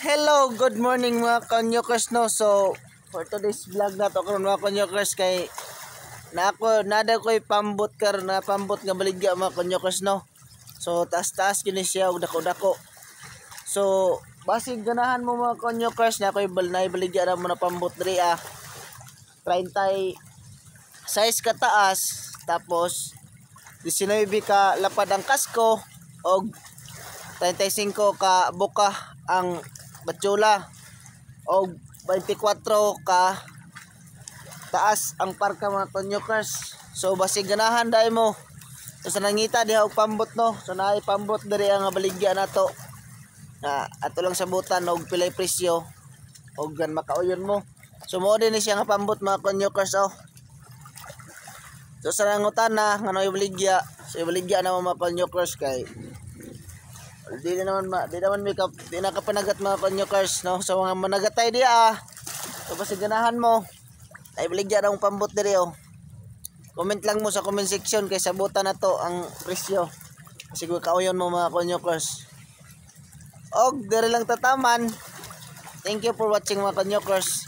Hello, good morning mga kanyokers no. So, for today's vlog na to karon mga kanyokers kay nada ko'y pambot na pambot nga baligya mga kanyokers no. So, taas-taas kini siya og dako-dako. So, basig ganahan mo mga kanyokers na ko'y baligya na mo na pambot diri 30 size ka taas tapos 19 ka lapad ang kasko og 35 ka buka ang batsula o 24 ka taas ang parka mga konyokers. So basig ganahan dai mo. So sa nangita diha og pambot no. So naay pambot diri ang baligya nato. Na ato lang sabutan og pilay presyo og gan makauyon mo. So mo din ni siya nga pambot mga konyokers oh. So sa nangutan na nganoy baligya. So baligya na mga konyokers kay di naman may nakapanagat mga konyokers no. So mga managatay diya so kasi ganahan mo ay baligya na ang pambot diri oh. Comment lang mo sa comment section kay sabutan na to ang presyo kasi kauyon mo mga konyokers og diri lang tataman. Thank you for watching mga konyokers.